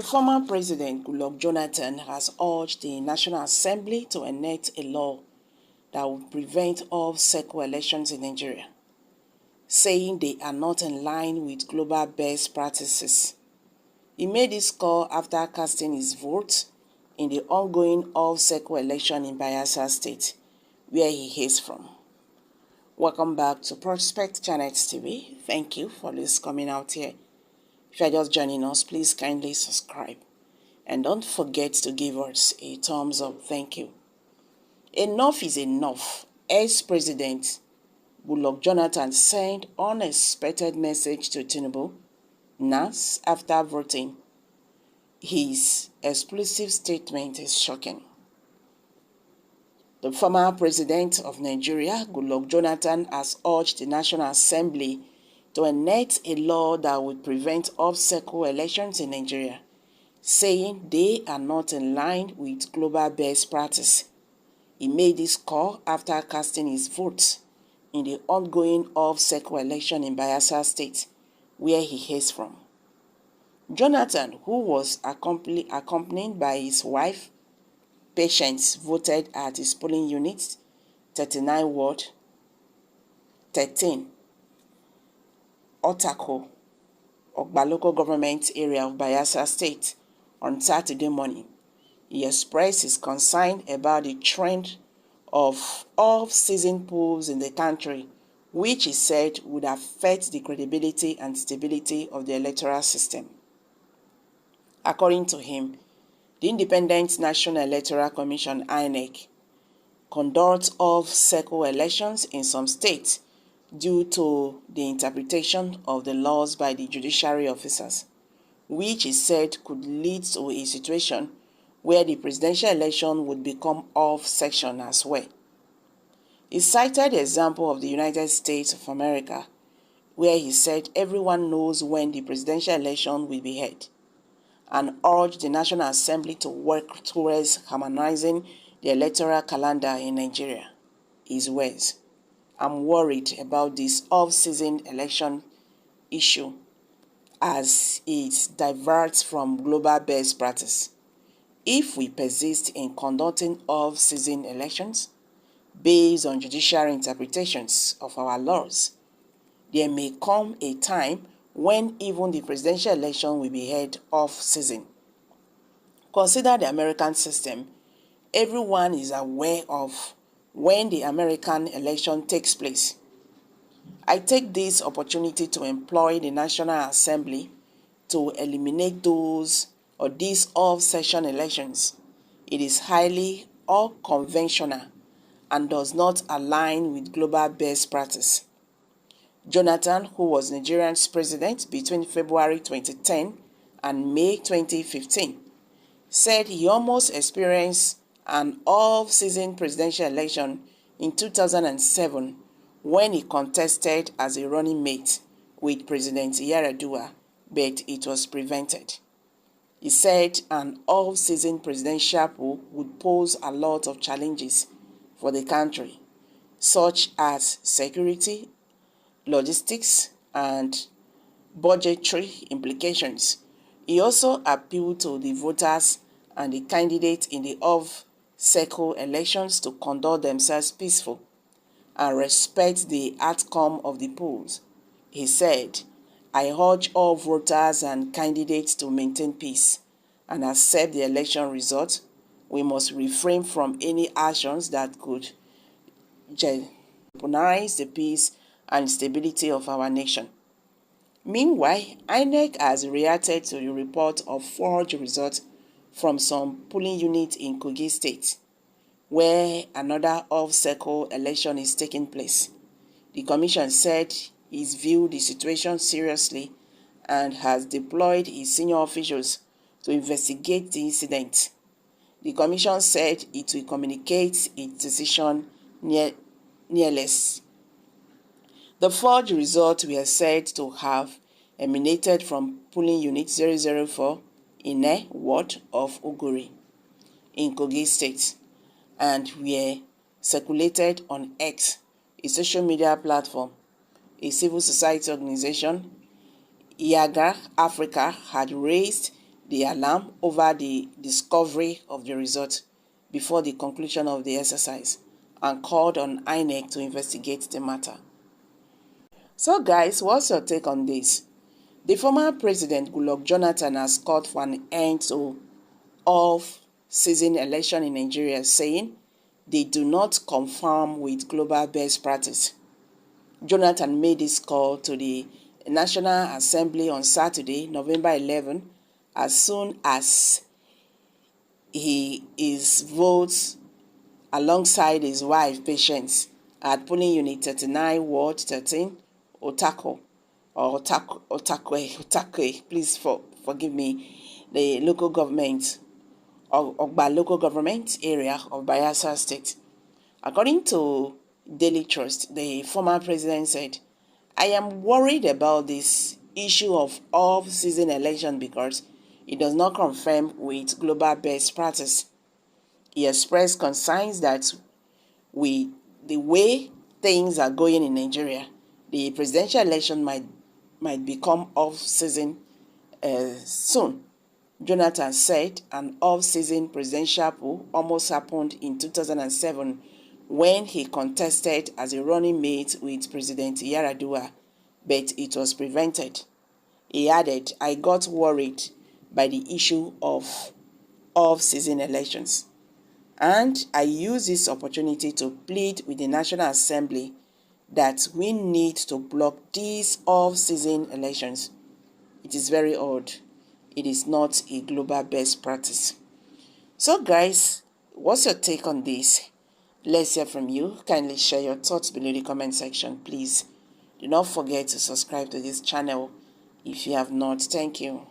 former president, Goodluck Jonathan, has urged the National Assembly to enact a law that will prevent off-cycle elections in Nigeria, saying they are not in line with global best practices. He made this call after casting his vote in the ongoing off-cycle election in Bayelsa State, where he hails from. Welcome back to Prospect Channel TV. Thank you for this coming out here. If you are just joining us, please kindly subscribe. And don't forget to give us a thumbs up. Thank you. Enough is enough. Ex-President Goodluck Jonathan sent unexpected message to Tinubu, NASS, after voting. His explosive statement is shocking. The former president of Nigeria, Goodluck Jonathan, has urged the National Assembly to enact a law that will prevent off-cycle elections in Nigeria, saying they are not in line with global best practice. He made this call after casting his vote in the ongoing off-cycle election in Bayelsa State, where he hails from. Jonathan, who was accompanied by his wife, Patience, voted at his polling unit 39 Ward 13, Otako, Ogba local government area of Bayelsa State, on Saturday morning. He expressed his concern about the trend of off-season polls in the country, which he said would affect the credibility and stability of the electoral system. According to him, the Independent National Electoral Commission (INEC) conducts off-cycle elections in some states due to the interpretation of the laws by the judiciary officers, which he said could lead to a situation where the presidential election would become off-season as well. He cited the example of the United States of America, where he said everyone knows when the presidential election will be held, and urged the National Assembly to work towards harmonizing the electoral calendar in Nigeria. His words: "I'm worried about this off-season election issue as it diverts from global best practice. If we persist in conducting off-season elections based on judicial interpretations of our laws, there may come a time when even the presidential election will be held off-season. Consider the American system. Everyone is aware of when the American election takes place. I take this opportunity to employ the National Assembly to eliminate these off-session elections. It is highly unconventional and does not align with global best practice." Jonathan, who was Nigeria's president between February 2010 and May 2015, said he almost experienced an off-season presidential election in 2007 when he contested as a running mate with President Yar'Adua, but it was prevented. He said an off-season presidential poll would pose a lot of challenges for the country, such as security, logistics, and budgetary implications. He also appealed to the voters and the candidates in the off-cycle elections to conduct themselves peaceful and respect the outcome of the polls. He said, "I urge all voters and candidates to maintain peace and accept the election result. We must refrain from any actions that could jeopardize the peace and stability of our nation." Meanwhile, INEC has reacted to the report of forged results from some polling units in Kogi State, where another off-cycle election is taking place. The commission said it's viewed the situation seriously and has deployed its senior officials to investigate the incident. The commission said it will communicate its decision nearly. The forged results were said to have emanated from polling unit 004 in a ward of Oguri in Kogi State and were circulated on X, a social media platform. A civil society organization, Yaga Africa, had raised the alarm over the discovery of the result before the conclusion of the exercise and called on INEC to investigate the matter. So guys, what's your take on this? The former president Goodluck Jonathan has called for an end to off-season election in Nigeria, saying they do not conform with global best practice. Jonathan made this call to the National Assembly on Saturday, November 11, as soon as his votes alongside his wife, Patience, at polling unit 39, Ward 13, Otakwe, please forgive me, the local government, Ogba local government area of Bayelsa State. According to Daily Trust, the former president said, I am worried about this issue of off-season election because it does not conform with global best practice. He expressed concerns that the way things are going in Nigeria, the presidential election might become off-season soon. Jonathan said an off-season presidential poll almost happened in 2007 when he contested as a running mate with President Yar'Adua, but it was prevented. He added, I got worried by the issue of off-season elections, and I use this opportunity to plead with the National Assembly that we need to block these off-season elections. It is very odd. It is not a global best practice. So guys, what's your take on this? Let's hear from you. Kindly share your thoughts below the comment section, please. Do not forget to subscribe to this channel if you have not. Thank you.